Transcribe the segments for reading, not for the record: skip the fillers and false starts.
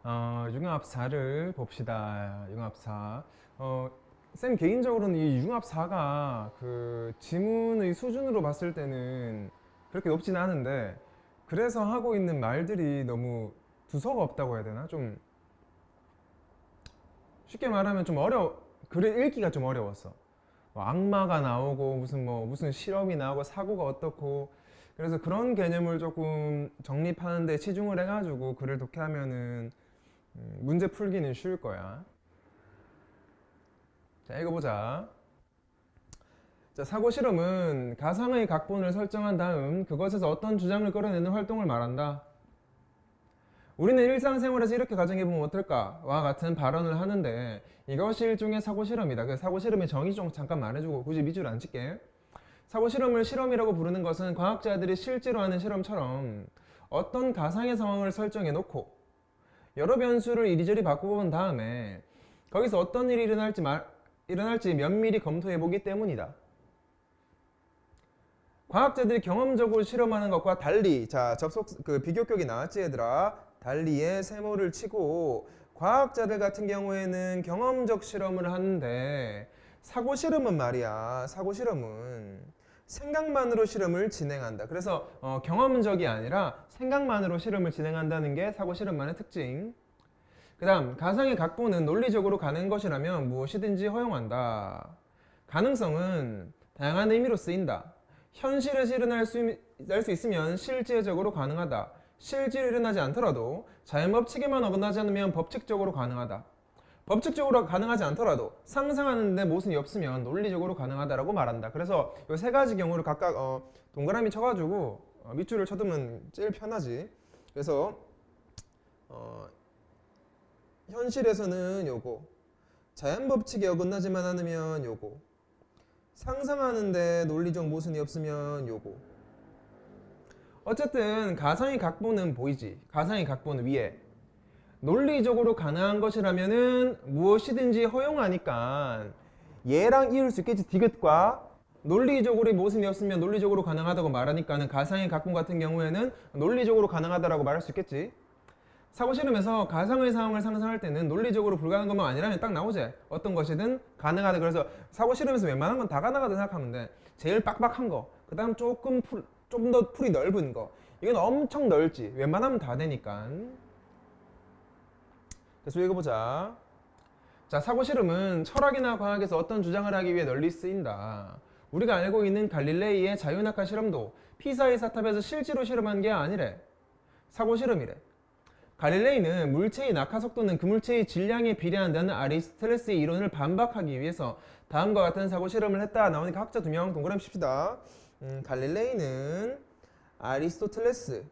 융합4를 봅시다. 융합4. 쌤 개인적으로는 이 융합4가 그 지문의 수준으로 봤을 때는 그렇게 높지는 않은데, 그래서 하고 있는 말들이 너무 두서가 없다고 해야 되나? 좀 쉽게 말하면 좀 글을 읽기가 좀 어려웠어. 뭐 악마가 나오고 무슨 실험이 나오고 사고가 어떻고, 그래서 그런 개념을 조금 정립하는 데 치중을 해가지고 글을 독해하면은 문제 풀기는 쉬울 거야. 자, 읽어보자. 자, 사고 실험은 가상의 각본을 설정한 다음 그것에서 어떤 주장을 끌어내는 활동을 말한다. 우리는 일상생활에서 이렇게 가정해보면 어떨까? 와 같은 발언을 하는데 이것이 일종의 사고 실험이다. 그 사고 실험의 정의 좀 잠깐 말해주고 굳이 밑줄 안 칠게. 사고 실험을 실험이라고 부르는 것은 과학자들이 실제로 하는 실험처럼 어떤 가상의 상황을 설정해 놓고 여러 변수를 이리저리 바꿔본 다음에 거기서 어떤 일이 일어날지 면밀히 검토해 보기 때문이다. 과학자들이 경험적으로 실험하는 것과 달리, 자, 비교격이 나왔지 얘들아? 달리의 세모를 치고 과학자들 같은 경우에는 경험적 실험을 하는데, 사고 실험은 말이야, 사고 실험은 생각만으로 실험을 진행한다. 그래서 경험적이 아니라 생각만으로 실험을 진행한다는 게 사고 실험만의 특징. 그 다음, 가상의 각본은 논리적으로 가능한 것이라면 무엇이든지 허용한다. 가능성은 다양한 의미로 쓰인다. 현실에서 일어날 수 있으면 실제적으로 가능하다. 실제로 일어나지 않더라도 자연법칙에만 어긋나지 않으면 법칙적으로 가능하다. 법칙적으로 가능하지 않더라도 상상하는데 모순이 없으면 논리적으로 가능하다라고 말한다. 그래서 이 세 가지 경우를 각각 동그라미 쳐가지고 밑줄을 쳐두면 제일 편하지. 그래서 현실에서는 요거, 자연법칙에 어긋나지만 않으면 요거, 상상하는데 논리적 모순이 없으면 요거. 어쨌든 가상의 각본은 보이지. 가상의 각본 위에 논리적으로 가능한 것이라면은 무엇이든지 허용하니까 얘랑 이을 수 있겠지. 디귿과 논리적으로 모순이 없으면 논리적으로 가능하다고 말하니까는 가상의 각본 같은 경우에는 논리적으로 가능하다라고 말할 수 있겠지. 사고 실험에서 가상의 상황을 상상할 때는 논리적으로 불가능한 것만 아니라면 딱 나오지. 어떤 것이든 가능하다. 그래서 사고 실험에서 웬만한 건 다 가능하다 생각하면 돼. 제일 빡빡한 거, 그 다음 좀 더 풀이 넓은 거, 이건 엄청 넓지. 웬만하면 다 되니까. 계속 읽어보자. 자, 사고 실험은 철학이나 과학에서 어떤 주장을 하기 위해 널리 쓰인다. 우리가 알고 있는 갈릴레이의 자유낙하 실험도 피사의 사탑에서 실제로 실험한 게 아니래. 사고 실험이래. 갈릴레이는 물체의 낙하 속도는 그 물체의 질량에 비례한다는 아리스토텔레스의 이론을 반박하기 위해서 다음과 같은 사고 실험을 했다. 나오니까 학자 2명 동그라미 칩시다. 갈릴레이는 아리스토텔레스의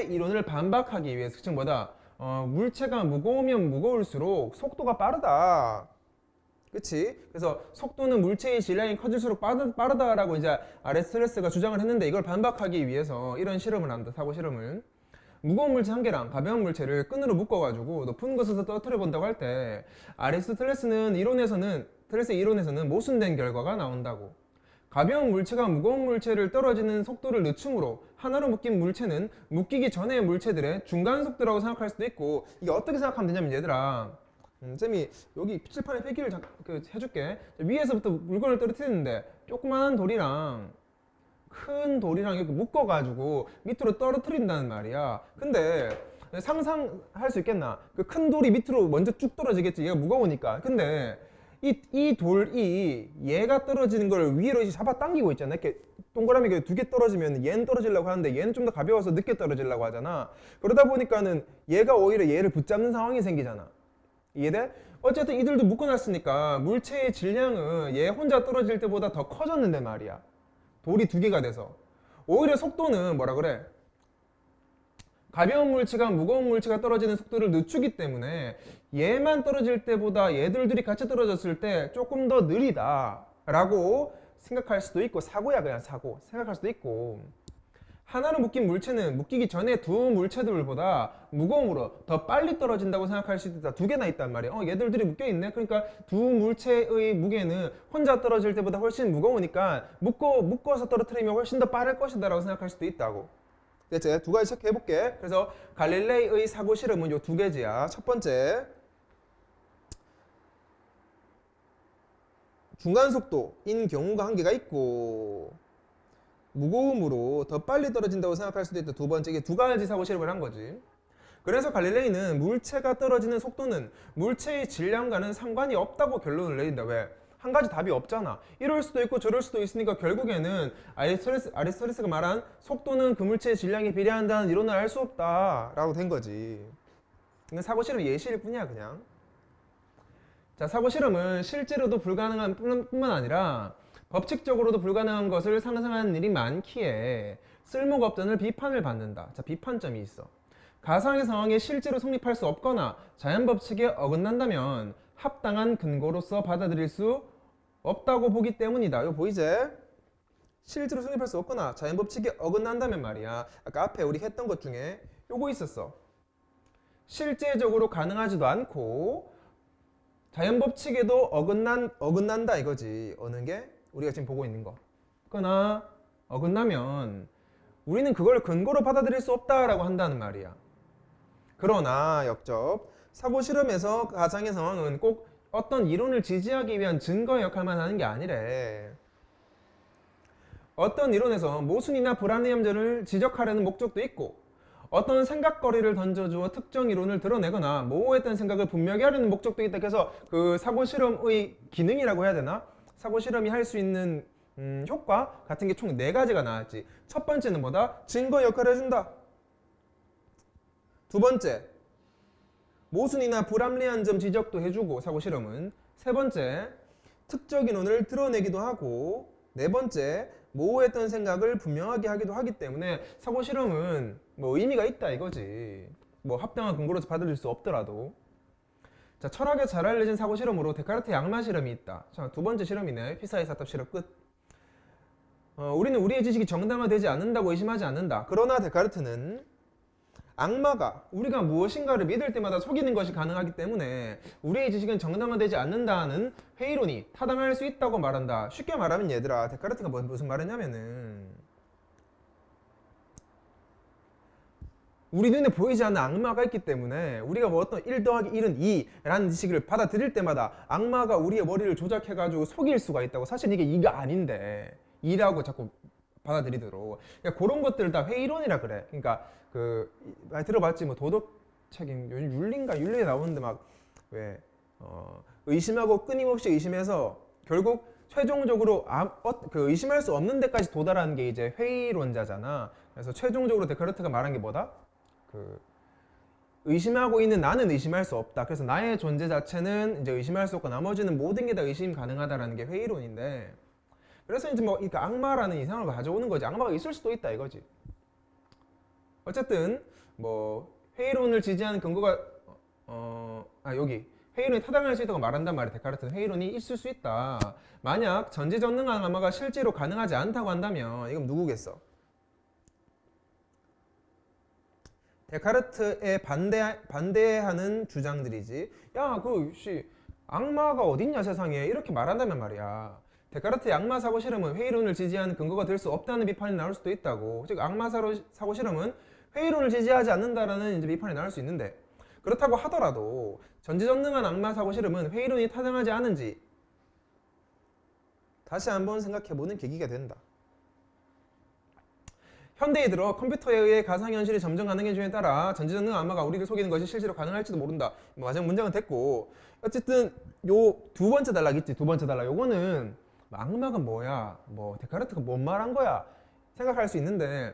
이론을 반박하기 위해서, 즉 뭐다? 물체가 무거우면 무거울수록 속도가 빠르다. 그치? 그래서 속도는 물체의 질량이 커질수록 빠르다라고 이제 아리스토텔레스가 주장을 했는데, 이걸 반박하기 위해서 이런 실험을 한다. 사고 실험을. 무거운 물체 한 개랑 가벼운 물체를 끈으로 묶어가지고 높은 곳에서 떨어뜨려 본다고 할 때 아리스토텔레스의 이론에서는 모순된 결과가 나온다고. 가벼운 물체가 무거운 물체를 떨어지는 속도를 늦춤으로 하나로 묶인 물체는 묶이기 전의 물체들의 중간 속도라고 생각할 수도 있고, 이게 어떻게 생각하면 되냐면 얘들아, 쌤이 여기 칠판에 필기를 해줄게. 위에서부터 물건을 떨어뜨리는데 조그만한 돌이랑 큰 돌이랑 이렇게 묶어가지고 밑으로 떨어뜨린다는 말이야. 근데 상상할 수 있겠나? 그 큰 돌이 밑으로 먼저 쭉 떨어지겠지. 얘가 무거우니까. 근데 이 돌이 얘가 떨어지는 걸 위로 이제 잡아당기고 있잖아. 이렇게 동그라미 2개 떨어지면 얘는 떨어지려고 하는데 얘는 좀 더 가벼워서 늦게 떨어지려고 하잖아. 그러다 보니까는 얘가 오히려 얘를 붙잡는 상황이 생기잖아. 이해돼? 어쨌든 이들도 묶어놨으니까 물체의 질량은 얘 혼자 떨어질 때보다 더 커졌는데 말이야. 돌이 2개가 돼서. 오히려 속도는 뭐라 그래? 가벼운 물체가 무거운 물체가 떨어지는 속도를 늦추기 때문에 얘만 떨어질 때보다 얘들 둘이 같이 떨어졌을 때 조금 더 느리다 라고 생각할 수도 있고, 사고야 그냥 사고 생각할 수도 있고, 하나로 묶인 물체는 묶이기 전에 두 물체들보다 무거움으로 더 빨리 떨어진다고 생각할 수도 있다. 2개나 있단 말이야. 얘들들이 묶여있네. 그러니까 두 물체의 무게는 혼자 떨어질 때보다 훨씬 무거우니까 묶어서 떨어뜨리면 훨씬 더 빠를 것이다 라고 생각할 수도 있다고. 됐지? 두 가지 체크해 볼게. 그래서 갈릴레이의 사고 실험은 요 두 개지야. 첫 번째, 중간 속도인 경우가 한계가 있고 무거움으로 더 빨리 떨어진다고 생각할 수도 있다. 두 번째, 이게 두 가지 사고 실험을 한 거지. 그래서 갈릴레이는 물체가 떨어지는 속도는 물체의 질량과는 상관이 없다고 결론을 내린다. 왜? 한 가지 답이 없잖아. 이럴 수도 있고 저럴 수도 있으니까 결국에는 아리스토텔레스가 말한 속도는 그 물체의 질량에 비례한다는 이론을 알 수 없다라고 된 거지. 이건 사고 실험 예시일 뿐이야, 그냥. 자, 사고 실험은 실제로도 불가능한 뿐만 아니라 법칙적으로도 불가능한 것을 상상하는 일이 많기에 쓸모가 없다는 비판을 받는다. 자, 비판점이 있어. 가상의 상황에 실제로 성립할 수 없거나 자연 법칙에 어긋난다면 합당한 근거로서 받아들일 수 없다고 보기 때문이다. 이거 보이지? 실제로 성립할 수 없거나 자연 법칙에 어긋난다면 말이야. 아까 앞에 우리 했던 것 중에 요거 있었어. 실제적으로 가능하지도 않고 자연 법칙에도 어긋난다 이거지. 어느 게? 우리가 지금 보고 있는 거. 그러나 어긋나면 우리는 그걸 근거로 받아들일 수 없다라고 한다는 말이야. 그러나 역접 사고 실험에서 가상의 상황은 꼭 어떤 이론을 지지하기 위한 증거의 역할만 하는 게 아니래. 어떤 이론에서 모순이나 불합리한 점을 지적하려는 목적도 있고 어떤 생각거리를 던져주어 특정 이론을 드러내거나 모호했던 생각을 분명히 하려는 목적도 있다. 그래서 그 사고 실험의 기능이라고 해야 되나? 사고 실험이 할 수 있는 효과 같은 게 총 4가지가 나왔지. 첫 번째는 뭐다? 증거 역할을 해준다. 두 번째, 모순이나 불합리한 점 지적도 해주고 사고 실험은. 세 번째, 특정 인원을 드러내기도 하고. 네 번째, 모호했던 생각을 분명하게 하기도 하기 때문에 사고 실험은 뭐 의미가 있다 이거지. 뭐 합당한 근거로서 받아들일 수 없더라도. 자, 철학에 잘 알려진 사고 실험으로 데카르트 양마 실험이 있다. 자, 두 번째 실험이네. 피사의 사탑 실험 끝. 우리는 우리의 지식이 정당화되지 않는다고 의심하지 않는다. 그러나 데카르트는 악마가 우리가 무엇인가를 믿을 때마다 속이는 것이 가능하기 때문에 우리의 지식은 정당화되지 않는다는 회의론이 타당할 수 있다고 말한다. 쉽게 말하면 얘들아, 데카르트가 무슨 말했냐면은 우리 눈에 보이지 않는 악마가 있기 때문에 우리가 뭐 어떤 1 더하기 1은 2라는 지식을 받아들일 때마다 악마가 우리의 머리를 조작해가지고 속일 수가 있다고. 사실 이게 2가 아닌데 2라고 자꾸 받아들이도록. 그러니까 그런 것들을 다 회의론이라 그래. 그러니까 많이 들어봤지. 뭐 도덕책임 요즘 윤리에 나오는데 막 왜 의심하고 끊임없이 의심해서 결국 최종적으로 그 의심할 수 없는 데까지 도달하는 게 이제 회의론자잖아. 그래서 최종적으로 데카르트가 말한 게 뭐다? 의심하고 있는 나는 의심할 수 없다. 그래서 나의 존재 자체는 이제 의심할 수 없고 나머지는 모든 게 다 의심 가능하다라는 게 회의론인데. 그래서 이제 뭐 그러니까 악마라는 이상을 가져오는 거지. 악마가 있을 수도 있다 이거지. 어쨌든 뭐 회의론을 지지하는 근거가 여기 회의론이 타당할 수 있다고 말한단 말이야. 데카르트는 회의론이 있을 수 있다. 만약 전지전능한 악마가 실제로 가능하지 않다고 한다면 이건 누구겠어? 데카르트에 반대하는 주장들이지. 야, 악마가 어딨냐 세상에 이렇게 말한다면 말이야. 데카르트의 악마 사고 실험은 회의론을 지지하는 근거가 될 수 없다는 비판이 나올 수도 있다고. 즉 악마 사고 실험은 회의론을 지지하지 않는다라는 이제 비판이 나올 수 있는데, 그렇다고 하더라도 전지전능한 악마 사고 실험은 회의론이 타당하지 않은지 다시 한번 생각해보는 계기가 된다. 현대에 들어 컴퓨터에 의해 가상현실이 점점 가능해짐에 따라 전지전능한 악마가 우리를 속이는 것이 실제로 가능할지도 모른다. 마지막 문장은 됐고, 어쨌든 요 두 번째 단락 있지. 두 번째 단락 요거는 악마가 뭐야, 뭐 데카르트가 뭔 말한 거야 생각할 수 있는데,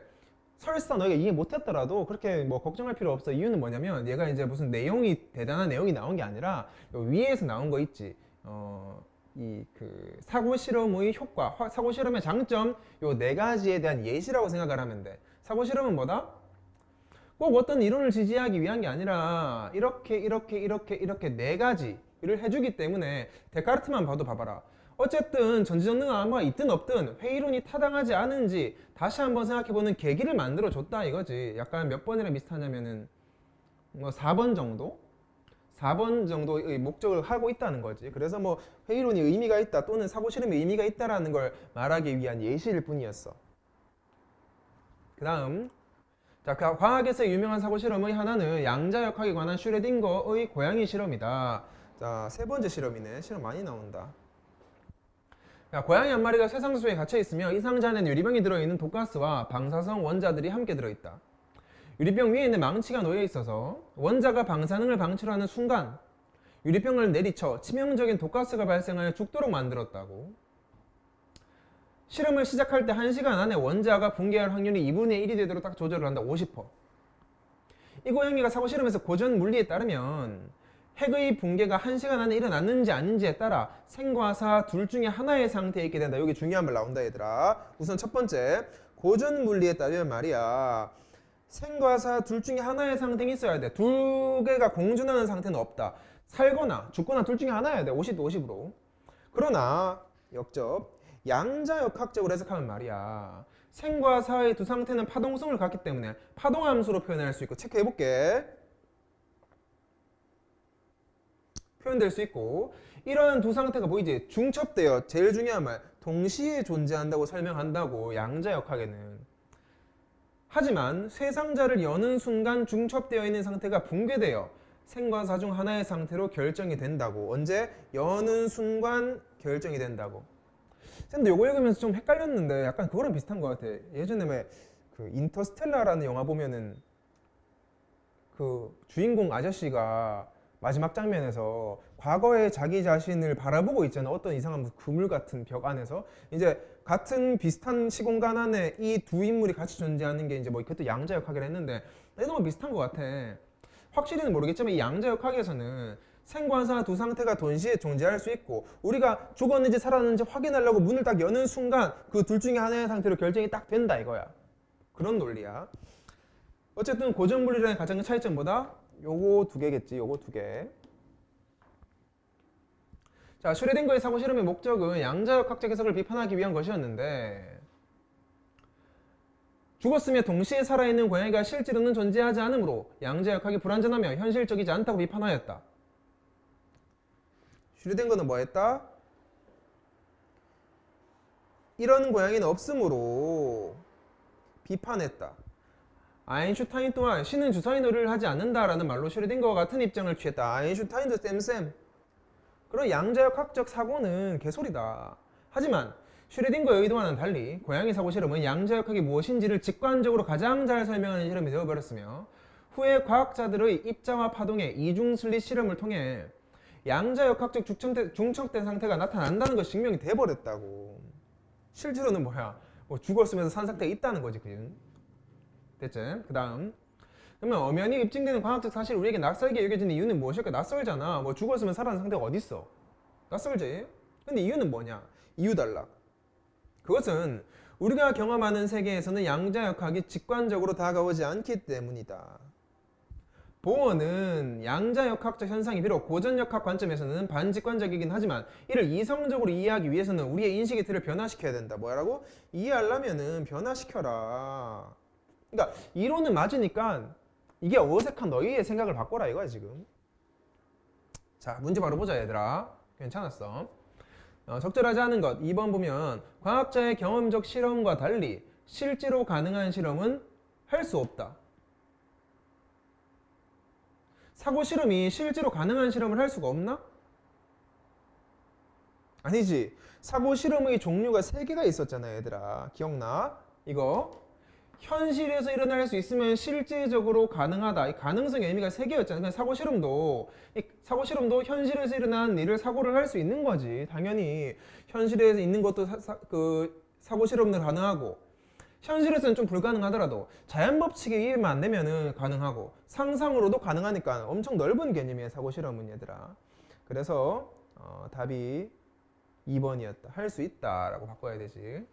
설사 너희가 이해 못했더라도 그렇게 뭐 걱정할 필요 없어. 이유는 뭐냐면 얘가 이제 무슨 대단한 내용이 나온 게 아니라 요 위에서 나온 거 있지. 사고 실험의 효과, 사고 실험의 장점, 요 4가지에 대한 예시라고 생각을 하면 돼. 사고 실험은 뭐다? 꼭 어떤 이론을 지지하기 위한 게 아니라 이렇게 4가지를 해주기 때문에 데카르트만 봐도 봐봐라. 어쨌든 전지전능한 악마가 있든 없든 회의론이 타당하지 않은지 다시 한번 생각해보는 계기를 만들어 줬다 이거지. 약간 몇 번이랑 비슷하냐면은 뭐 4번 정도? 4번 정도의 목적을 하고 있다는 거지. 그래서 뭐 회의론이 의미가 있다 또는 사고 실험이 의미가 있다라는 걸 말하기 위한 예시일 뿐이었어. 그 다음 자, 과학에서 유명한 사고 실험의 하나는 양자역학에 관한 슈레딩거의 고양이 실험이다. 자, 세 번째 실험이네. 실험 많이 나온다. 자, 고양이 한 마리가 쇠상자 속에 갇혀 있으며 이 상자 안에는 유리병이 들어있는 독가스와 방사성 원자들이 함께 들어있다. 유리병 위에는 망치가 놓여 있어서 원자가 방사능을 방출하는 순간 유리병을 내리쳐 치명적인 독가스가 발생하여 죽도록 만들었다고. 실험을 시작할 때 1시간 안에 원자가 붕괴할 확률이 2분의 1이 되도록 딱 조절을 한다. 50%. 이 고양이가 사고 실험에서 고전 물리에 따르면 핵의 붕괴가 1시간 안에 일어났는지 아닌지에 따라 생과 사 둘 중에 하나의 상태에 있게 된다. 여기 중요한 말 나온다 얘들아. 우선 첫 번째, 고전 물리에 따르면 말이야, 생과 사 둘 중에 하나의 상태는 있어야 돼. 두 개가 공존하는 상태는 없다. 살거나 죽거나 둘 중에 하나여야 돼. 50대 50으로. 그러나 역접 양자역학적으로 해석하면 말이야, 생과 사의 두 상태는 파동성을 갖기 때문에 파동함수로 표현할 수 있고, 체크해볼게. 표현될 수 있고, 이러한 두 상태가 보이지? 중첩되어, 제일 중요한 말, 동시에 존재한다고 설명한다고, 양자역학에는. 하지만 쇠상자를 여는 순간 중첩되어 있는 상태가 붕괴되어 생과 사 중 하나의 상태로 결정이 된다고. 언제? 여는 순간 결정이 된다고. 근데 요거 읽으면서 좀 헷갈렸는데 약간 그거랑 비슷한 것 같아. 예전에 왜 그 인터스텔라라는 영화 보면은 그 주인공 아저씨가 마지막 장면에서 과거에 자기 자신을 바라보고 있잖아. 어떤 이상한 그물 같은 벽 안에서. 이제 같은 비슷한 시공간 안에 이 두 인물이 같이 존재하는 게 이제 뭐 그때 양자역학이라 했는데 너무 비슷한 것 같아. 확실히는 모르겠지만 이 양자역학에서는 생과 사 두 상태가 동시에 존재할 수 있고, 우리가 죽었는지 살았는지 확인하려고 문을 딱 여는 순간 그 둘 중에 하나의 상태로 결정이 딱 된다 이거야. 그런 논리야. 어쨌든 고전 물리라는 가장 큰 차이점보다 요거 두 개겠지. 요거 두 개. 자, 슈레딩거의 사고 실험의 목적은 양자역학적 해석을 비판하기 위한 것이었는데, 죽었으며 동시에 살아있는 고양이가 실제로는 존재하지 않으므로 양자역학이 불완전하며 현실적이지 않다고 비판하였다. 슈레딩거는 뭐 했다? 이런 고양이는 없으므로 비판했다. 아인슈타인 또한 신은 주사위 놀이를 하지 않는다라는 말로 슈레딩거와 같은 입장을 취했다. 아인슈타인도 쌤. 그런 양자역학적 사고는 개소리다. 하지만 슈레딩거의 의도와는 달리 고양이 사고 실험은 양자역학이 무엇인지를 직관적으로 가장 잘 설명하는 실험이 되어버렸으며, 후에 과학자들의 입자와 파동의 이중 슬릿 실험을 통해 양자역학적 중첩된 상태가 나타난다는 것이 증명이 돼버렸다고. 실제로는 뭐야? 뭐 죽었으면서 산 상태가 있다는 거지. 됐지? 그 다음, 그러면 엄연히 입증되는 과학적 사실이 우리에게 낯설게 여겨지는 이유는 무엇일까? 낯설잖아. 뭐 죽었으면 살아난 상태가 어딨어? 낯설지? 근데 이유는 뭐냐? 이유 달라. 그것은 우리가 경험하는 세계에서는 양자역학이 직관적으로 다가오지 않기 때문이다. 보어는 양자역학적 현상이 비록 고전역학 관점에서는 반직관적이긴 하지만 이를 이성적으로 이해하기 위해서는 우리의 인식의 틀을 변화시켜야 된다. 뭐라고? 이해하려면은 변화시켜라. 그러니까 이론은 맞으니까 이게 어색한 너희의 생각을 바꿔라 이거야 지금. 자, 문제 바로 보자 얘들아. 괜찮았어. 적절하지 않은 것 2번 보면 과학자의 경험적 실험과 달리 실제로 가능한 실험은 할 수 없다. 사고 실험이 실제로 가능한 실험을 할 수가 없나? 아니지. 사고 실험의 종류가 3개가 있었잖아 얘들아. 기억나? 이거 현실에서 일어날 수 있으면 실제적으로 가능하다. 이 가능성의 의미가 3개였잖아. 그러니까 사고 실험도 현실에서 일어난 일을 사고를 할 수 있는 거지. 당연히 현실에서 있는 것도 사고 실험도 가능하고, 현실에서는 좀 불가능하더라도 자연 법칙에 의하면 안 되면은 가능하고, 상상으로도 가능하니까 엄청 넓은 개념이야 사고 실험은 얘들아. 그래서 답이 2번이었다. 할 수 있다라고 바꿔야 되지.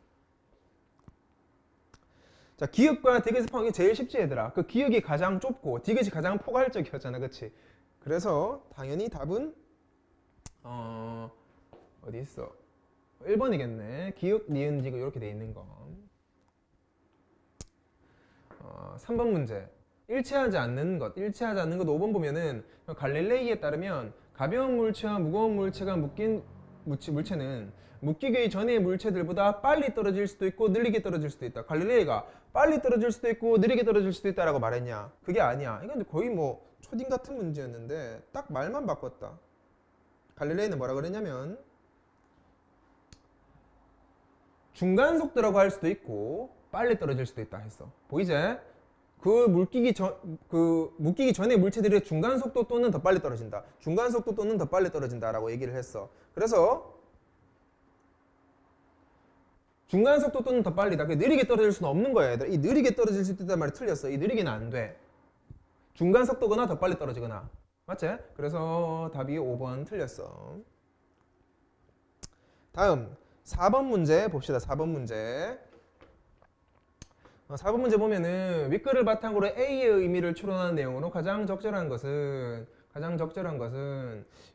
자, 기역과 디귿의 포함이 제일 쉽지 얘들아. 그 기역이 가장 좁고 디귿이 가장 포괄적이었잖아, 그치? 그래서 당연히 답은 어디 있어? 1번이겠네. 기역, 니은, 디귿 이렇게 돼 있는 거. 3번 문제. 일치하지 않는 것 5번 보면은 갈릴레이에 따르면 가벼운 물체와 무거운 물체가 물체는 묶이기 전의 물체들보다 빨리 떨어질 수도 있고 느리게 떨어질 수도 있다. 갈릴레이가 빨리 떨어질 수도 있고 느리게 떨어질 수도 있다라고 말했냐? 그게 아니야. 이건 거의 뭐 초딩 같은 문제였는데 딱 말만 바꿨다. 갈릴레이는 뭐라 그랬냐면 중간 속도라고 할 수도 있고 빨리 떨어질 수도 있다 했어. 보이지? 묶이기 전의 물체들의 중간 속도 또는 더 빨리 떨어진다. 중간 속도 또는 더 빨리 떨어진다라고 얘기를 했어. 그래서 중간 속도 또는 더 빨리다. 느리게 떨어질 수는 없는 거야, 얘들아. 이 느리게 떨어질 수 있다는 말이 틀렸어. 이 느리게는 안 돼. 중간 속도거나 더 빨리 떨어지거나. 맞지? 그래서 답이 5번 틀렸어. 다음 4번 문제 봅시다. 4번 문제. 4번 문제 보면은 윗글을 바탕으로 A의 의미를 추론하는 내용으로 가장 적절한 것은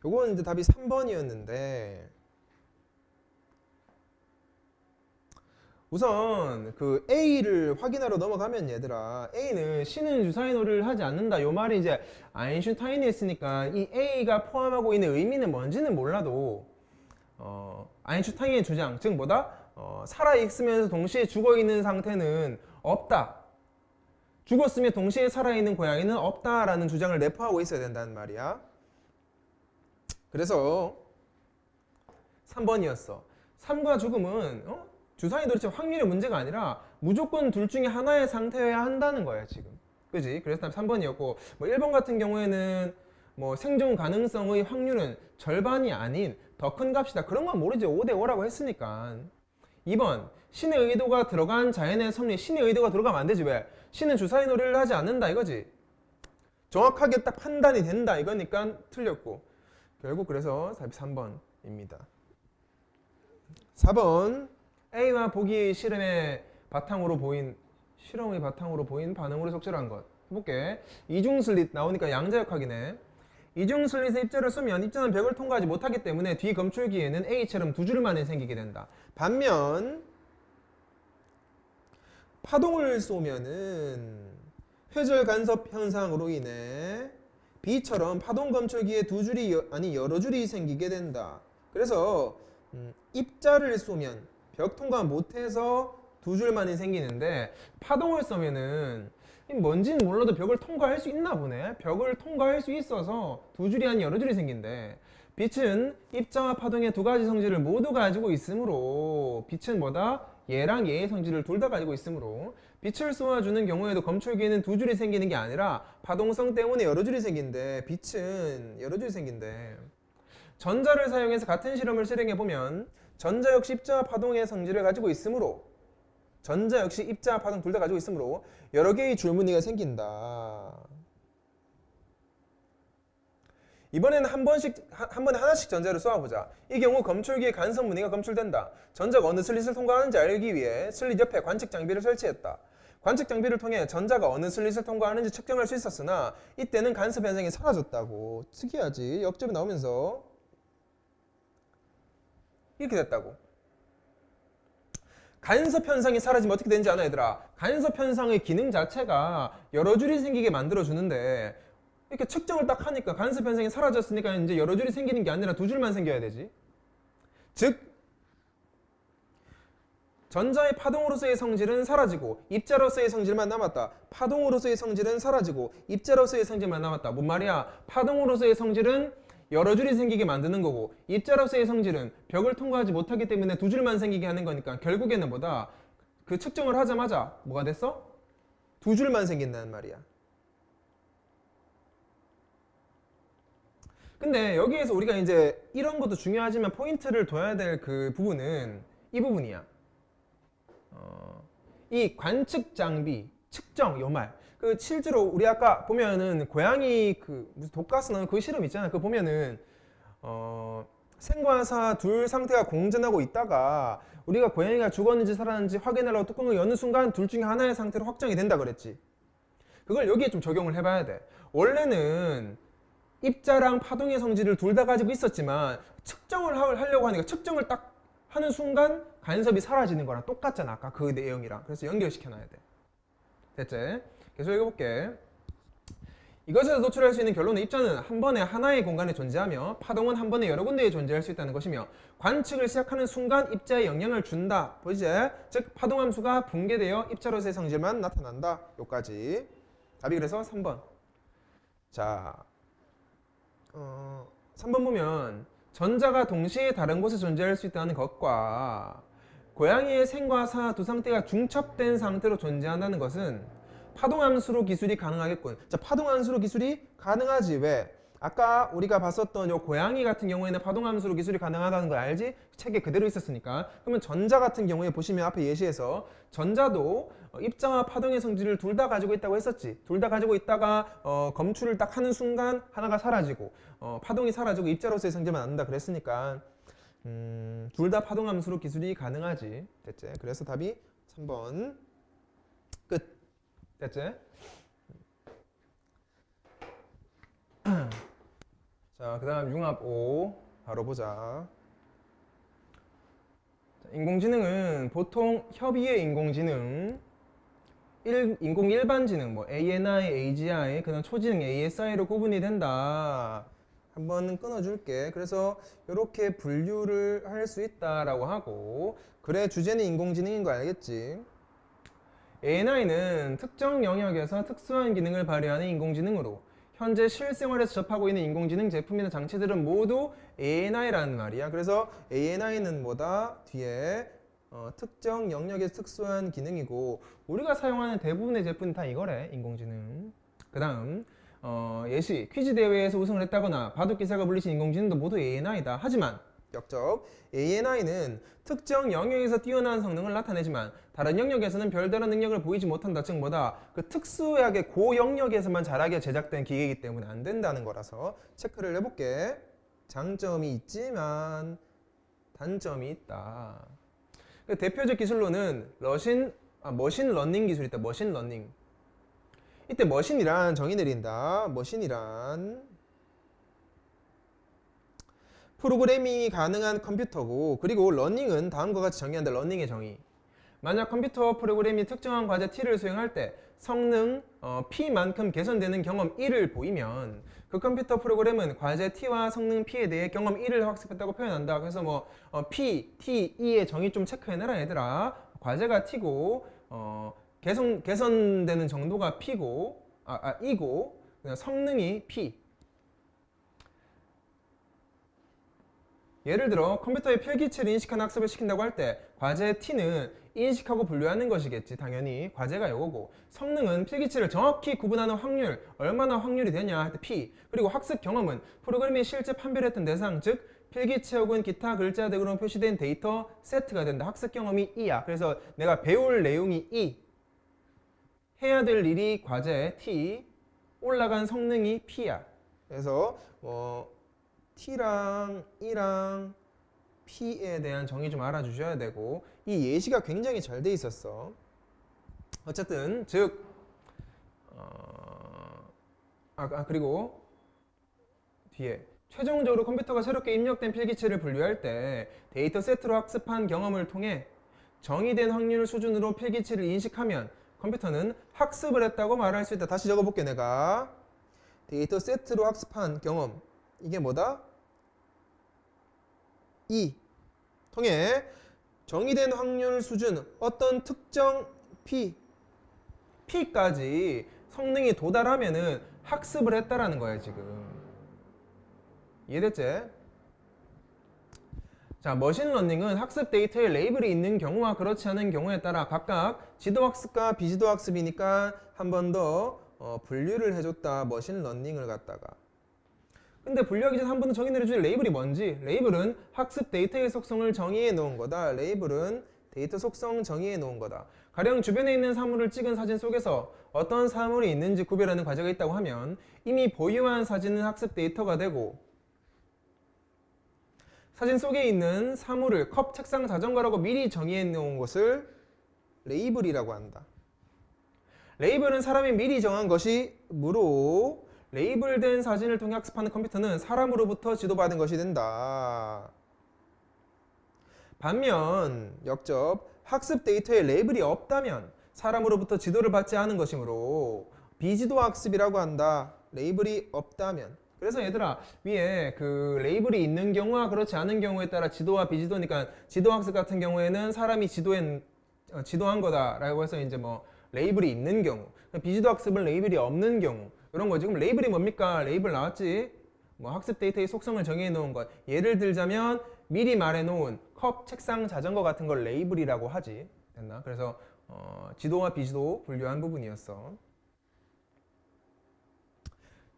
요건 이제 답이 3번이었는데 우선 그 A를 확인하러 넘어가면 얘들아 A는 C는 주사위 놀이를 하지 않는다 요 말이 이제 아인슈타인이 했으니까 이 A가 포함하고 있는 의미는 뭔지는 몰라도 아인슈타인의 주장 즉 뭐다? 살아있으면서 동시에 죽어있는 상태는 없다. 죽었으면 동시에 살아있는 고양이는 없다라는 주장을 내포하고 있어야 된다는 말이야. 그래서 3번이었어. 삶과 죽음은 주사위 놀이처럼 확률의 문제가 아니라 무조건 둘 중에 하나의 상태여야 한다는 거야 지금. 그지? 그래서 3번이었고 뭐 1번 같은 경우에는 뭐 생존 가능성의 확률은 절반이 아닌 더 큰 값이다. 그런 건 모르지. 5대 5라고 했으니까. 2번 신의 의도가 들어간 자연의 섭리. 신의 의도가 들어가면 안 되지. 왜? 신은 주사위 놀이를 하지 않는다 이거지. 정확하게 딱 판단이 된다 이거니까 틀렸고 결국 그래서 답이 3번입니다. 4번 A와 보기 실험의 바탕으로 보인 반응으로 적절한 것 해볼게. 이중슬릿 나오니까 양자역 확인해. 이중슬릿에 입자를 쏘면 입자는 벽을 통과하지 못하기 때문에 뒤 검출기에는 A처럼 두 줄만이 생기게 된다. 반면 파동을 쏘면은 회절 간섭 현상으로 인해 B처럼 파동 검출기에 두 줄이 아니 여러 줄이 생기게 된다. 그래서 입자를 쏘면 벽 통과 못해서 두 줄만이 생기는데 파동을 쏘면은 뭔지는 몰라도 벽을 통과할 수 있나 보네. 벽을 통과할 수 있어서 두 줄이 아닌 여러 줄이 생긴대. 빛은 입자와 파동의 두 가지 성질을 모두 가지고 있으므로 빛은 뭐다? 얘랑 얘의 성질을 둘 다 가지고 있으므로 빛을 쏘아주는 경우에도 검출기에는 두 줄이 생기는 게 아니라 파동성 때문에 여러 줄이 생긴대. 빛은 여러 줄이 생긴대. 전자를 사용해서 같은 실험을 실행해보면 전자 역시 입자와 파동의 성질을 가지고 있으므로 전자 역시 입자와 파동 둘 다 가지고 있으므로 여러 개의 줄무늬가 생긴다. 이번에는 한 번에 하나씩 전자를 쏘아보자. 이 경우 검출기에 간섭 무늬가 검출된다. 전자가 어느 슬릿을 통과하는지 알기 위해 슬릿 옆에 관측 장비를 설치했다. 관측 장비를 통해 전자가 어느 슬릿을 통과하는지 측정할 수 있었으나 이때는 간섭 현상이 사라졌다고. 특이하지. 역점이 나오면서 이렇게 됐다고. 간섭 현상이 사라지면 어떻게 되는지 아나 얘들아? 간섭 현상의 기능 자체가 여러 줄이 생기게 만들어주는데 이렇게 측정을 딱 하니까 간섭 현상이 사라졌으니까 이제 여러 줄이 생기는 게 아니라 두 줄만 생겨야 되지. 즉 전자의 파동으로서의 성질은 사라지고 입자로서의 성질만 남았다. 파동으로서의 성질은 사라지고 입자로서의 성질만 남았다. 뭔 말이야? 파동으로서의 성질은 여러 줄이 생기게 만드는 거고 입자로서의 성질은 벽을 통과하지 못하기 때문에 두 줄만 생기게 하는 거니까 결국에는 뭐다? 그 측정을 하자마자 뭐가 됐어? 두 줄만 생긴다는 말이야. 근데 여기에서 우리가 이제 이런 것도 중요하지만 포인트를 둬야 될 그 부분은 이 부분이야. 이 관측 장비, 측정 요 말. 그 실제로 우리 아까 보면은 고양이 그 무슨 독가스 나오는 그 실험 있잖아. 그거 보면은 생과 사 둘 상태가 공존하고 있다가 우리가 고양이가 죽었는지 살았는지 확인하려고 뚜껑을 여는 순간 둘 중에 하나의 상태로 확정이 된다 그랬지. 그걸 여기에 좀 적용을 해봐야 돼. 원래는 입자랑 파동의 성질을 둘 다 가지고 있었지만 측정을 하려고 하니까 측정을 딱 하는 순간 간섭이 사라지는 거랑 똑같잖아. 아까 그 내용이랑. 그래서 연결시켜놔야 돼. 됐지? 계속 읽어볼게. 이것에서 도출할 수 있는 결론은 입자는 한 번에 하나의 공간에 존재하며 파동은 한 번에 여러 군데에 존재할 수 있다는 것이며 관측을 시작하는 순간 입자에 영향을 준다. 보이지? 즉 파동함수가 붕괴되어 입자로서의 성질만 나타난다. 요까지. 답이 그래서 3번. 자, 3번 보면 전자가 동시에 다른 곳에 존재할 수 있다는 것과 고양이의 생과 사 두 상태가 중첩된 상태로 존재한다는 것은 파동함수로 기술이 가능하겠군. 자, 파동함수로 기술이 가능하지. 왜? 아까 우리가 봤었던 요 고양이 같은 경우에는 파동함수로 기술이 가능하다는 거 알지? 책에 그대로 있었으니까. 그러면 전자 같은 경우에 보시면 앞에 예시에서 전자도 입자와 파동의 성질을 둘 다 가지고 있다고 했었지. 둘 다 가지고 있다가 검출을 딱 하는 순간 하나가 사라지고 파동이 사라지고 입자로서의 성질만 남는다 그랬으니까 둘 다 파동함수로 기술이 가능하지. 됐지? 그래서 답이 3번. 끝. 됐지? 자, 그 다음 융합 5 바로 보자. 자, 인공지능은 보통 협의의 인공지능, 인공 일반지능, 뭐 ANI, AGI, 그 다음 초지능 ASI로 구분이 된다. 한번 끊어줄게. 그래서 이렇게 분류를 할 수 있다라고 하고, 그래 주제는 인공지능인 거 알겠지? ANI는 특정 영역에서 특수한 기능을 발휘하는 인공지능으로 현재 실생활에서 접하고 있는 인공지능 제품이나 장치들은 모두 ANI라는 말이야. 그래서 ANI는 뭐다? 뒤에 특정 영역에서 특수한 기능이고 우리가 사용하는 대부분의 제품이 다 이거래. 인공지능. 그 다음 예시 퀴즈 대회에서 우승을 했다거나 바둑 기사가 불리신 인공지능도 모두 ANI다. 하지만 역적 ANI는 특정 영역에서 뛰어난 성능을 나타내지만 다른 영역에서는 별다른 능력을 보이지 못한다. 즉 뭐다? 그 특수하게 그 영역에서만 잘하게 제작된 기계이기 때문에 안 된다는 거라서 체크를 해볼게. 장점이 있지만 단점이 있다. 그 대표적 기술로는 머신 러닝 기술이 있다. 머신 러닝. 이때 머신이란 정의 내린다. 머신이란 프로그래밍이 가능한 컴퓨터고 그리고 러닝은 다음과 같이 정의한다. 러닝의 정의. 만약 컴퓨터 프로그램이 특정한 과제 T를 수행할 때 성능 P만큼 개선되는 경험 1을 보이면 그 컴퓨터 프로그램은 과제 T와 성능 P에 대해 경험 1을 학습했다고 표현한다. 그래서 뭐 P, T, E의 정의 좀 체크해내라 얘들아. 과제가 T고 개선되는 정도가 P고 E고 성능이 P. 예를 들어 컴퓨터의 필기체를 인식하는 학습을 시킨다고 할 때 과제 T는 인식하고 분류하는 것이겠지. 당연히 과제가 이거고 성능은 필기체를 정확히 구분하는 확률, 얼마나 확률이 되냐 할 때 P. 그리고 학습 경험은 프로그램이 실제 판별했던 대상, 즉 필기체 혹은 기타 글자 등으로 표시된 데이터 세트가 된다. 학습 경험이 E야. 그래서 내가 배울 내용이 E, 해야 될 일이 과제 T, 올라간 성능이 P야. 그래서 T랑 E랑 P에 대한 정의 좀 알아주셔야 되고 이 예시가 굉장히 잘 돼 있었어. 어쨌든 즉 그리고 뒤에 최종적으로 컴퓨터가 새롭게 입력된 필기체를 분류할 때 데이터 세트로 학습한 경험을 통해 정의된 확률 수준으로 필기체를 인식하면 컴퓨터는 학습을 했다고 말할 수 있다. 다시 적어볼게. 내가 데이터 세트로 학습한 경험 이게 뭐다? E 통해 정의된 확률 수준 어떤 특정 P까지 성능이 도달하면은 학습을 했다라는 거야 지금. 이해됐지? 자, 머신러닝은 학습 데이터에 레이블이 있는 경우와 그렇지 않은 경우에 따라 각각 지도학습과 비지도학습이니까 한 번 더 분류를 해줬다. 머신러닝을 갖다가. 근데 분류하기 전에 한 번 더 정의 내려줄 레이블이 뭔지. 레이블은 학습 데이터의 속성을 정의해 놓은 거다. 레이블은 데이터 속성 정의해 놓은 거다. 가령 주변에 있는 사물을 찍은 사진 속에서 어떤 사물이 있는지 구별하는 과제가 있다고 하면 이미 보유한 사진은 학습 데이터가 되고 사진 속에 있는 사물을 컵, 책상, 자전거라고 미리 정의해 놓은 것을 레이블이라고 한다. 레이블은 사람이 미리 정한 것이므로 레이블된 사진을 통해 학습하는 컴퓨터는 사람으로부터 지도받은 것이 된다. 반면 역접 학습 데이터에 레이블이 없다면 사람으로부터 지도를 받지 않은 것이므로 비지도 학습이라고 한다. 레이블이 없다면. 그래서 얘들아 위에 그 레이블이 있는 경우와 그렇지 않은 경우에 따라 지도와 비지도니까 지도학습 같은 경우에는 사람이 지도한 거다라고 해서 이제 뭐 레이블이 있는 경우, 비지도학습은 레이블이 없는 경우 이런 거지. 그럼 레이블이 뭡니까? 레이블 나왔지? 뭐 학습 데이터의 속성을 정해 놓은 것. 예를 들자면 미리 말해 놓은 컵, 책상, 자전거 같은 걸 레이블이라고 하지. 됐나? 그래서 지도와 비지도 분류한 부분이었어.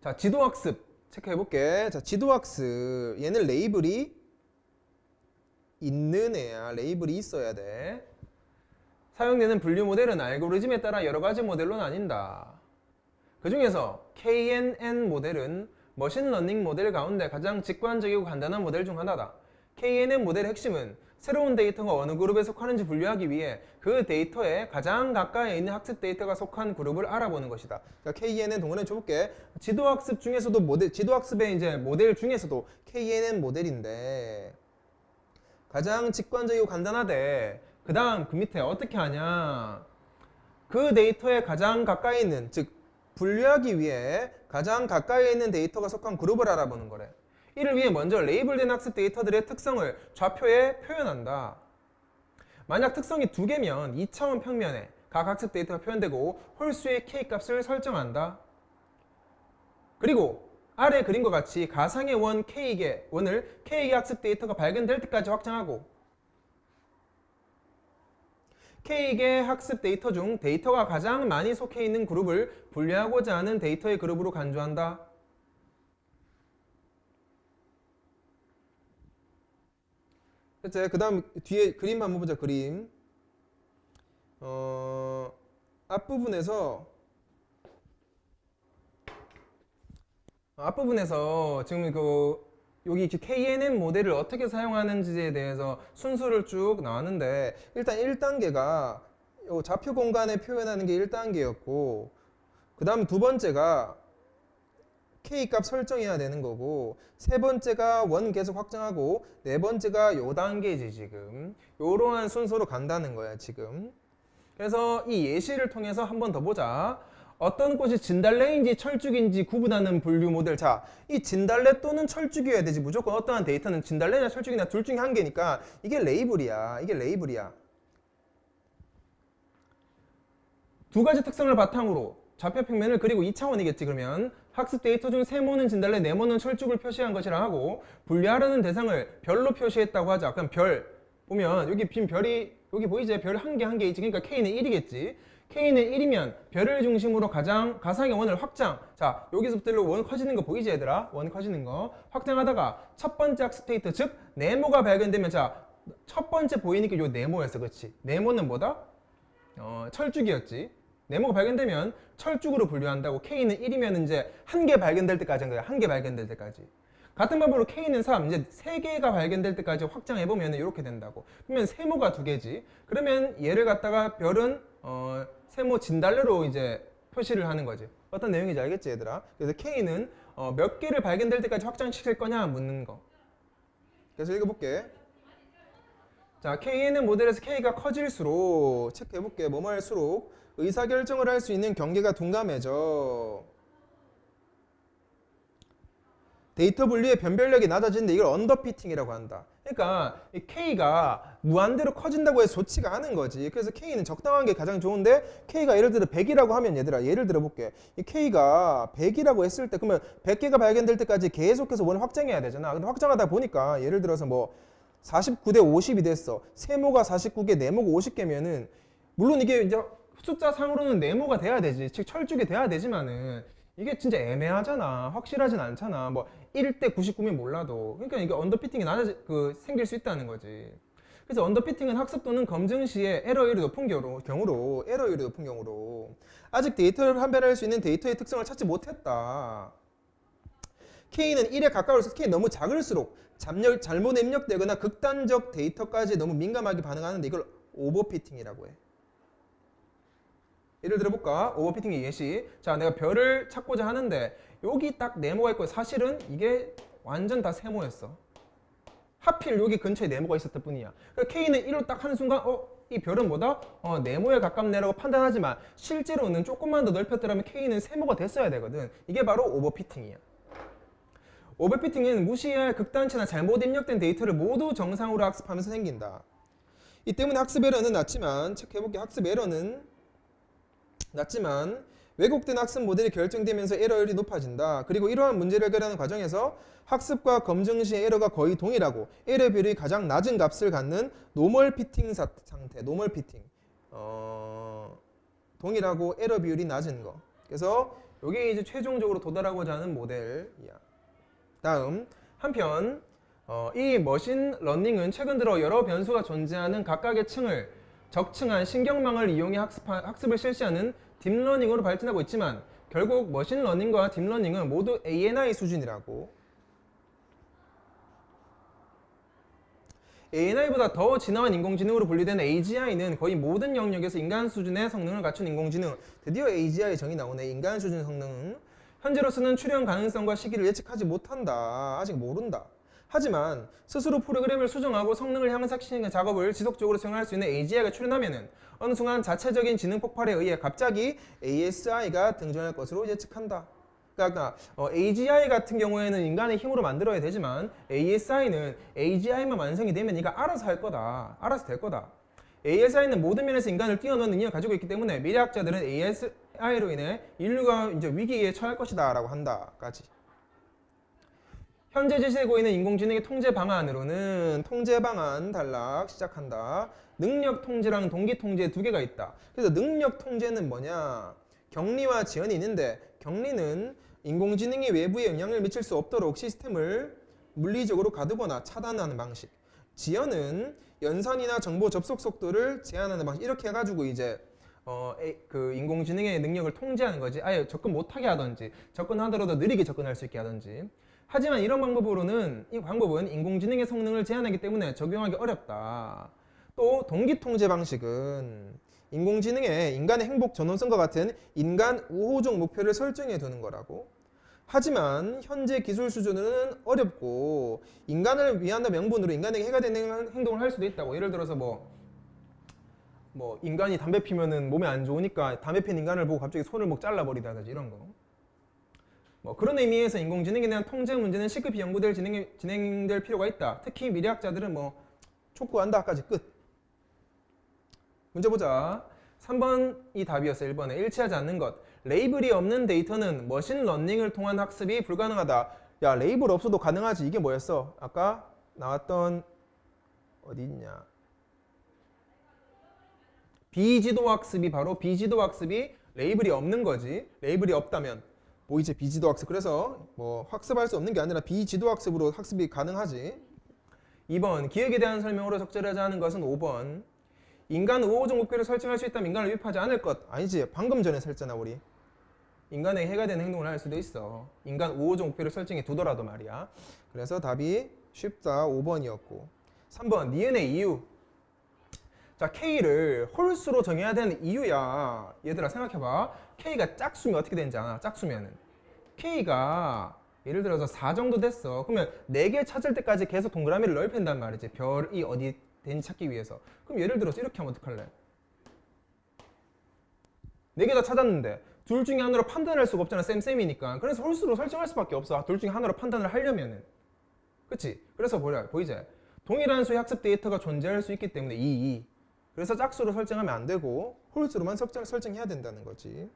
자, 지도학습 체크해 볼게. 자, 지도학습 얘는 레이블이 있는 애야. 레이블이 있어야 돼. 사용되는 분류 모델은 알고리즘에 따라 여러 가지 모델로 나뉜다. 그 중에서 KNN 모델은 머신러닝 모델 가운데 가장 직관적이고 간단한 모델 중 하나다. KNN 모델의 핵심은 새로운 데이터가 어느 그룹에 속하는지 분류하기 위해 그 데이터에 가장 가까이 있는 학습 데이터가 속한 그룹을 알아보는 것이다. 그러니까 KNN 동그라미 쳐볼게. 지도학습 중에서도 지도학습의 이제 모델 중에서도 KNN 모델인데 가장 직관적이고 간단하대. 그 다음 그 밑에 어떻게 하냐? 그 데이터에 가장 가까이 있는, 즉 분류하기 위해 가장 가까이 있는 데이터가 속한 그룹을 알아보는 거래. 이를 위해 먼저 레이블된 학습 데이터들의 특성을 좌표에 표현한다. 만약 특성이 2개면 2차원 평면에 각 학습 데이터가 표현되고 홀수의 K값을 설정한다. 그리고 아래 그림과 같이 가상의 원 원을 K개 학습 데이터가 발견될 때까지 확장하고 K개 학습 데이터 중 데이터가 가장 많이 속해 있는 그룹을 분류하고자 하는 데이터의 그룹으로 간주한다. 그 다음 뒤에 그림 한번 보자. 그림 앞부분에서 지금 여기 KNN 모델을 어떻게 사용하는지에 대해서 순서를 쭉 나왔는데, 일단 1단계가 좌표 공간에 표현하는 게 1단계였고, 그 다음 두 번째가 K값 설정해야 되는 거고, 세 번째가 원 계속 확장하고, 네 번째가 요 단계지. 지금 요러한 순서로 간다는 거야 지금. 그래서 이 예시를 통해서 한 번 더 보자. 어떤 꽃이 진달래인지 철쭉인지 구분하는 분류 모델. 자, 이 진달래 또는 철쭉이어야 되지. 무조건 어떠한 데이터는 진달래나 철쭉이나 둘 중에 한 개니까 이게 레이블이야. 이게 레이블이야. 두 가지 특성을 바탕으로 좌표 평면을 그리고 2차원이겠지. 그러면 학습 데이터 중 세모는 진달래, 네모는 철쭉을 표시한 것이라 하고, 분류하려는 대상을 별로 표시했다고 하자. 그럼 별 보면 여기 빈 별이 여기 보이지? 별 한 개 한 개 있지. 그러니까 K는 1이겠지. K는 1이면 별을 중심으로 가상의 원을 확장. 자, 여기서부터 원 커지는 거 보이지 얘들아? 원 커지는 거 확장하다가 첫 번째 학습 데이터, 즉 네모가 발견되면, 자, 첫 번째 보이니까 요 네모였어. 그렇지? 네모는 뭐다? 철쭉이었지. 네모가 발견되면 철쭉으로 분류한다고. K는 1이면 이제 한 개 발견될 때까지 한 거야. 한 개 발견될 때까지. 같은 방법으로 K는 3, 이제 3개가 발견될 때까지 확장해보면 이렇게 된다고. 그러면 세모가 2개지. 그러면 얘를 갖다가 별은 세모 진달래로 이제 표시를 하는 거지. 어떤 내용인지 알겠지 얘들아? 그래서 K는 몇 개를 발견될 때까지 확장시킬 거냐 묻는 거. 그래서 읽어볼게. 자, KNN 모델에서 K가 커질수록 체크해볼게. 뭐뭐 할수록 의사결정을 할 수 있는 경계가 둔감해져. 데이터 분류의 변별력이 낮아지는데 이걸 언더피팅이라고 한다. 그러니까 이 K가 무한대로 커진다고 해서 좋지가 않은 거지. 그래서 K는 적당한 게 가장 좋은데, K가 예를 들어 100이라고 하면 얘들아, 예를 들어 볼게. 이 K가 100이라고 했을 때 그러면 100개가 발견될 때까지 계속해서 원을 확장해야 되잖아. 근데 확장하다 보니까 예를 들어서 뭐 49대 50이 됐어. 세모가 49개, 네모가 50개면은 물론 이게 이제 숫자 상으로는 네모가 돼야 되지. 즉 철쭉이 돼야 되지만은 이게 진짜 애매하잖아. 확실하진 않잖아. 뭐 1대 99면 몰라도. 그러니까 이게 언더피팅이 생길 수 있다는 거지. 그래서 언더피팅은 학습 또는 검증 시에 에러율이 높은 경우로 아직 데이터를 판별할 수 있는 데이터의 특성을 찾지 못했다. K는 1에 가까울수록 K 너무 작을수록 잘못 입력되거나 극단적 데이터까지 너무 민감하게 반응하는데 이걸 오버피팅이라고 해. 예를 들어볼까? 오버피팅의 예시. 자, 내가 별을 찾고자 하는데 여기 딱 네모가 있고 사실은 이게 완전 다 세모였어. 하필 여기 근처에 네모가 있었을 뿐이야. K는 1로 딱 하는 순간 이 별은 뭐다? 네모에 가깝네라고 판단하지만 실제로는 조금만 더 넓혔더라면 K는 세모가 됐어야 되거든. 이게 바로 오버피팅이야. 오버피팅은 무시해야 할 극단치나 잘못 입력된 데이터를 모두 정상으로 학습하면서 생긴다. 이 때문에 학습 에러는 낮지만, 체크해볼게. 학습 에러는 낮지만 왜곡된 학습 모델이 결정되면서 에러율이 높아진다. 그리고 이러한 문제를 해결하는 과정에서 학습과 검증 시의 에러가 거의 동일하고 에러 비율이 가장 낮은 값을 갖는 노멀 피팅 상태, 노멀 피팅. 동일하고 에러 비율이 낮은 거. 그래서 이게 이제 최종적으로 도달하고자 하는 모델이야. 다음, 한편 이 머신 러닝은 최근 들어 여러 변수가 존재하는 각각의 층을 적층한 신경망을 이용해 학습을 실시하는 딥러닝으로 발전하고 있지만 결국 머신러닝과 딥러닝은 모두 ANI 수준이라고. ANI보다 더 진화한 인공지능으로 분류되는 AGI는 거의 모든 영역에서 인간 수준의 성능을 갖춘 인공지능. 드디어 AGI 정의 나오네. 인간 수준 성능. 현재로서는 출현 가능성과 시기를 예측하지 못한다. 아직 모른다. 하지만 스스로 프로그램을 수정하고 성능을 향상시키는 작업을 지속적으로 수행할 수 있는 AGI가 출현하면은 어느 순간 자체적인 지능 폭발에 의해 갑자기 ASI가 등장할 것으로 예측한다. 그러니까 AGI 같은 경우에는 인간의 힘으로 만들어야 되지만 ASI는 AGI만 완성이 되면 얘가 알아서 할 거다. 알아서 될 거다. ASI는 모든 면에서 인간을 뛰어넘는 능력을 가지고 있기 때문에 미래학자들은 ASI로 인해 인류가 이제 위기에 처할 것이다라고 한다까지. 현재 제시되고 있는 인공지능의 통제 방안으로는 통제 방안 단락 시작한다. 능력 통제랑 동기 통제 두 개가 있다. 그래서 능력 통제는 뭐냐? 격리와 지연이 있는데 격리는 인공지능이 외부에 영향을 미칠 수 없도록 시스템을 물리적으로 가두거나 차단하는 방식. 지연은 연산이나 정보 접속 속도를 제한하는 방식. 이렇게 해가지고 이제 그 인공지능의 능력을 통제하는 거지. 아예 접근 못하게 하든지 접근하더라도 느리게 접근할 수 있게 하든지. 하지만 이런 방법은 인공지능의 성능을 제한하기 때문에 적용하기 어렵다. 또 동기 통제 방식은 인공지능에 인간의 행복 전원성과 같은 인간 우호적 목표를 설정해 두는 거라고. 하지만 현재 기술 수준은 어렵고 인간을 위한다 명분으로 인간에게 해가 되는 행동을 할 수도 있다고. 예를 들어서 뭐 인간이 담배 피면은 몸에 안 좋으니까 담배 핀 인간을 보고 갑자기 손을 목 잘라버리다든지 이런 거. 그런 의미에서 인공지능에 대한 통제 문제는 시급히 연구될 진행될 필요가 있다. 특히 미래학자들은 촉구한다까지 끝. 문제 보자. 3번이 답이었어. 1번에 일치하지 않는 것. 레이블이 없는 데이터는 머신러닝을 통한 학습이 불가능하다. 야, 레이블 없어도 가능하지. 이게 뭐였어? 아까 나왔던 어디 있냐? 비지도 학습이 바로 비지도 학습이 레이블이 없는 거지. 레이블이 없다면 이제 비지도 학습. 그래서 학습할 수 없는 게 아니라 비지도 학습으로 학습이 가능하지. 2번 기억에 대한 설명으로 적절하지 않은 것은 5번. 인간 우호적 목표를 설정할 수 있다면 인간을 위협하지 않을 것. 아니지. 방금 전에 설정했잖아 우리. 인간에게 해가 되는 행동을 할 수도 있어. 인간 우호적 목표를 설정해 두더라도 말이야. 그래서 답이 쉽다. 5번이었고. 3번 니은의 이유. 자, K를 홀수로 정해야 되는 이유야. 얘들아 생각해봐. K가 짝수면 어떻게 되는지 아나? 짝수면은 K가 예를 들어서 4 정도 됐어. 그러면 4개 찾을 때까지 계속 동그라미를 넓힌단 말이지. 별이 어디 된지 찾기 위해서. 그럼 예를 들어서 이렇게 하면 어떡할래? 4개 다 찾았는데 둘 중에 하나로 판단할 수가 없잖아. 쌤이니까. 그래서 홀수로 설정할 수밖에 없어. 둘 중에 하나로 판단을 하려면은. 그치? 그래서 보이지? 동일한 수의 학습 데이터가 존재할 수 있기 때문에 2. 그래서 짝수로 설정하면 안 되고 홀수로만 설정해야 된다는 거지.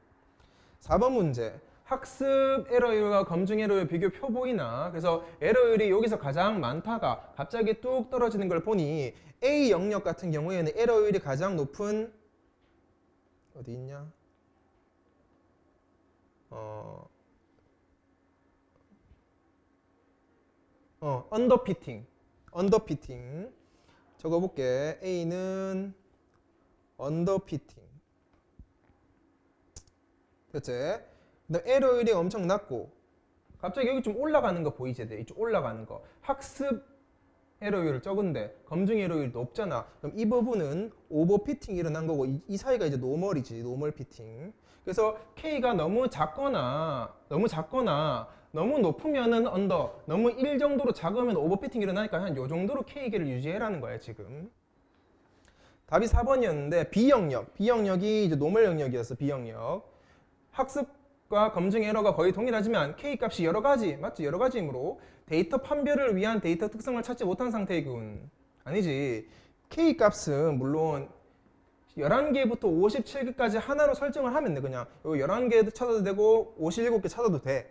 4번 문제. 학습 에러율과 검증 에러율 비교 표 보이나? 그래서 에러율이 여기서 가장 많다가 갑자기 뚝 떨어지는 걸 보니 A 영역 같은 경우에는 에러율이 가장 높은 어디 있냐? 언더피팅. 적어볼게. A는 언더피팅. 그치? 그다음 에러율이 엄청 낮고 갑자기 여기 좀 올라가는 거 보이지? 이쪽 올라가는 거. 학습 에러율 적은데 검증 에러율이 높잖아. 그럼 이 부분은 오버피팅이 일어난 거고 이 사이가 이제 노멀이지. 노멀 피팅. 그래서 K가 너무 작거나 너무 높으면은 언더, 너무 1 정도로 작으면 오버피팅이 일어나니까 한 요 정도로 K계를 유지해라는 거야 지금. 답이 4번이었는데 B영역이 이제 노멀 영역이었어. B영역. 학습과 검증 에러가 거의 동일하지만 K 값이 여러 가지, 맞지? 여러 가지이므로 데이터 판별을 위한 데이터 특성을 찾지 못한 상태이군. 아니지. K 값은 물론 11개부터 57개까지 하나로 설정을 하면 돼. 그냥 요 11개 찾아도 되고 57개 찾아도 돼.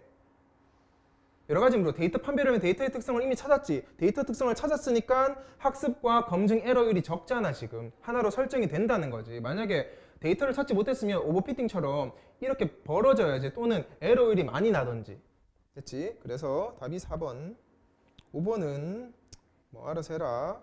여러 가지로 데이터 판별하면 데이터의 특성을 이미 찾았지. 데이터 특성을 찾았으니까 학습과 검증 에러율이 적잖아. 지금 하나로 설정이 된다는 거지. 만약에 데이터를 찾지 못했으면 오버피팅처럼 이렇게 벌어져야지, 또는 에러율이 많이 나던지. 됐지? 그래서 답이 4번. 5번은 뭐 알아서 해라.